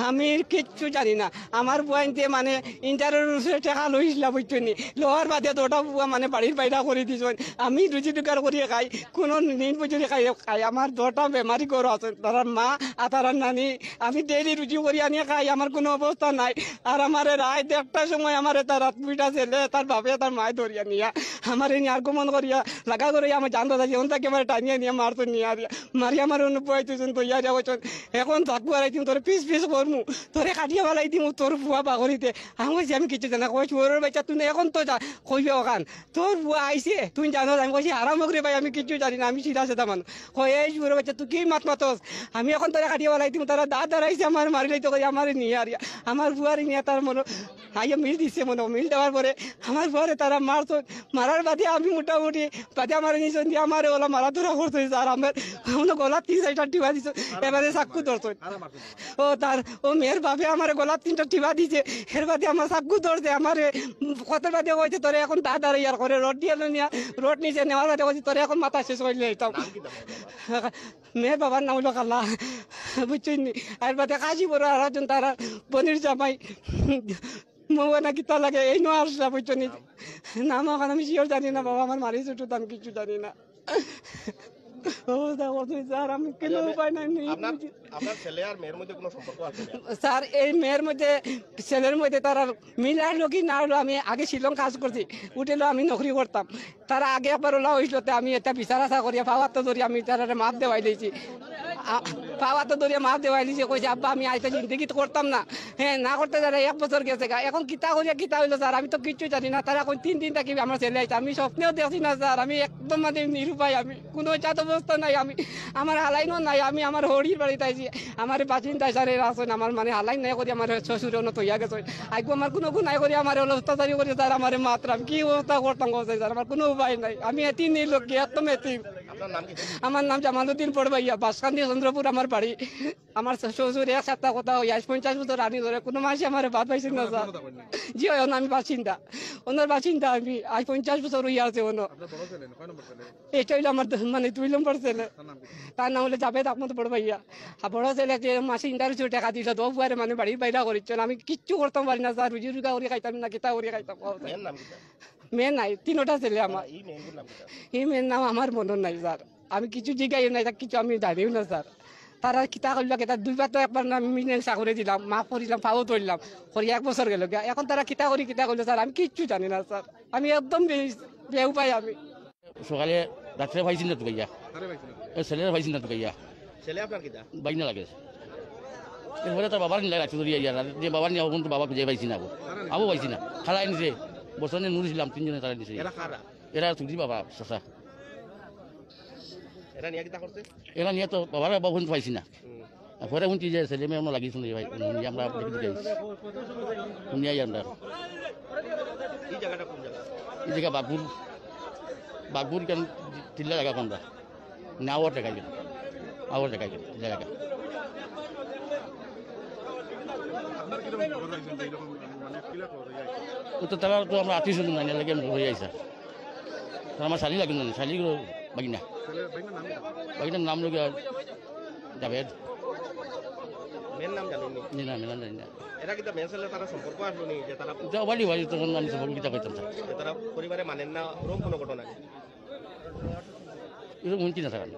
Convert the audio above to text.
আমি কিচ্ছু জানি না। আমার বুয়াইতে মানে ইন্টারভিউ টেকা লইছিলাম বুঝছনি, লোহার বাদে দুটা বুয়া মানে বাড়ির বাইরা করে দিয়েছেন। আমি রুজি টুকার করিয়ে খাই, কোনো নিন বুঝি খাই। আমার দুটা বেমারি গরু আছে, তার মা আর তার নানি। আমি ডেইলি রুজি করি আনিয়ে খাই, আমার কোনো অবস্থা নাই। আর আমার রায় দেড়টার সময় আমার তার দুইটা ছেলে তার বাপে তার মায় ধরিয়া নিয়া আমার এই আগমন করিয়া লাগা করিয়া আমার জানতে থাকি ওন তাকে আমার টানিয়ে নিয়ে মারতো নিয়ে আরিয়া মারি আমার অনুপুয়াই তুই তৈয়া যাবো এখন থাকবো আর একদিন তোর পিস পিস করমু, তোরে কাটিয়ে ফেলাই দিমু তোর বুয়া বাগরিতে। আমি কইছি আমি কিছু জানা, কই চোরের বাচ্চা তুই এখন তো যা কইবে ওখান তোর বুয়া আইসে তুই জানো। আমি কইছি আরাম করে ভাই আমি কিছু জানি না, আমি সিধা সাদা মানুষ। কই এই চোরের বাচ্চা তুই কি মাত মাতস, আমি এখন তোরে কাটিয়ে ফেলাই দিমু। তারা দাঁত দাঁড়াইছে আমার মারি লাইতে কই আমার নিয়ে আরিয়া আমার বুয়ারি নিয়ে তার মনে আইয়া মিল দিচ্ছে মনে। মিল দেওয়ার পরে আমার বুয়ারে তারা মারতো, মারার বাদে আমি মোটামুটি বাদে আমার নিচন দিয়ে আমার ওলা মারা ধরা করতো। আর আমার গলা 3-4টা টিপা দিচ্ছে, এবারে চাকু ধরতো। ও তার ও মেয়ের বাপে আমার গলা 3টা টিপা দিছে, এর বাদে আমার চাকু ধরছে। আমার কত বাদে কইছে তোরে এখন দাঁড়াই আর করে রোড দিয়ে নিয়া রোড নিচে নেওয়ার বাদে কইছে তোরে এখন মাথা শেষ হইলে যেতাম। মেয়ের বাবার নাম হলো কাল্লা বুঝছেন। এর বাদে কাজী বড় আর একজন তারা বনির জামাই মৌনা কিতা লাগে এই নো আসলা বুঝছেন। নাম ওখানে আমি শিওর জানি না বাবা, আমার মারি ছুটু আমি কিছু জানি না। স্যার এই মেয়ের মধ্যে ছেলের মধ্যে তারা মিল আসলো কি না হলো, আমি আগে শিলং কাজ করছি, উঠেলো আমি নকরি করতাম। তারা আগে একবার ওলা হয়েছিল, আমি এটা বিচার আশা করিয়া পাওয়ার তো ধরি আমি তারা মাপ দেওয়াই দিয়েছি। পাওয়া তো ধরিয়া মাপ দেওয়াই দিয়েছে, কইছে আব্বা আমি আইতে জিন্দগি তো করতাম না। হ্যাঁ না করতে যারা 1 বছর গেছে গা, এখন কিতা করিয়া কিতা হইলো স্যার আমি তো কিচ্ছু জানি না। তারা এখন 3 দিন থাকি আমার ছেলে আইছে, আমি স্বপ্নেও দেখছি না স্যার। আমি একদম মানে নিরুপায়, আমি কোনো জাত অবস্থা নাই, আমি আমার হালাইনও নাই। আমি আমার হরির বাড়িতে আইছি, আমার বাসিন্দায় স্যার এরা আছেন, আমার মানে হালাই নাই করি আমার শ্বশুরে অন্য তৈয়া গেছে। আইগো আমার কোনো গুণাই করি আমার অত্যাচারি করি স্যার, আমার মাত্র আমি কি অবস্থা করতাম স্যার, আমার কোনো উপায় নাই। আমি এতিম লোক একদম এতিম। আমার নাম জামালউদ্দিন পড়বাইয়া, বাসকান্দি চন্দ্রপুর আমার বাড়ি। আমার শ্বশুর 1 সপ্তাহ কথা হই 50 বছর আনি ধরে কোনো মাসে আমার ভাত পাইছি না স্যার। জি হয় আমি বাসিন্দা, ওনার বাসিন্দা আমি আজ 50 বছর হইয়া আছে। এটা হইলো আমার মানে 2 নম্বর ছেলে, তার নাম হলো জাভেদ আহমদ পড়বাইয়া। আর বড় ছেলে যে মাসে ইন্টারভিউ টাকা দিল 10 বুয়ারে মানে বাড়ির বাইরা করিচ্ছেন। আমি কিচ্ছু করতাম পারি না স্যার, রুজি রুগা করে খাইতাম না, কিতা করে খাইতাম। মেয়ে নাই, 3টা ছেলে আমার। এই মেয়ের নাম আমার মনে নাই স্যার, আমি কিছু জিগাই নাই, কিছু আমি জানিও না স্যার। তারা কিতা করল কেতা 2 বার তো একবার নাম মিনেসা করে দিলাম, মাফ করিলাম, পাও ধরলাম, করি 1 বছর গেল। এখন তারা কিতা করি কিতা করলো স্যার আমি কিচ্ছু জানি না স্যার, আমি একদম বেউপায়। আমি সকালে রাত্রে পাইছি না তো গাইয়া, ছেলেরা পাইছি না তো গাইয়া। ছেলে আপনার কিতা বাইনা লাগে এরপরে তার বাবার নিয়ে রাখছি ধরিয়া ইয়ার যে বাবার নিয়ে কিন্তু বাবা খুঁজে পাইছি না, আবু পাইছি না। খালাই নিছে বছরে নুরিছিলাম 3 জনে তারা নিছে। এরা তুলি বাবা চাষা, এরা নিয়ে কিতা করছে? এরা নিয়ে তো বাবার বাবা কিন্তু পাইছি না। পরে শুনছি যে ছেলে মেয়ে আমরা লাগিয়েছিল ভাই, আমরা দেখে শুনিয়া আমরা এই জায়গাটা কোন জায়গা? এই জায়গা বাগপুর কেন তিল্লা জায়গা কোনটা না আওয়ার টাকা গেল, আওয়ার টাকা গেল জায়গাটা। তো তারা তো আমরা আত্মীয় স্বজন না লাগে হয়ে যাই স্যার। আমার শালি লাগবে না, শালি বাগিনা, বাগিনার নাম লোক জাভেদ। মেয়ের নাম জানেননি? না মেলা জানি না। এরা কিতা মেয়ে ছেলে তারা সম্পর্ক আসলো নি যে তারা বাড়ি বাড়ি তখন আমি সব কিতা পাইতাম স্যার। তারা পরিবারে মানেন না, ওরকম কোনো ঘটনা? এরকম শুনছি না স্যার আমি।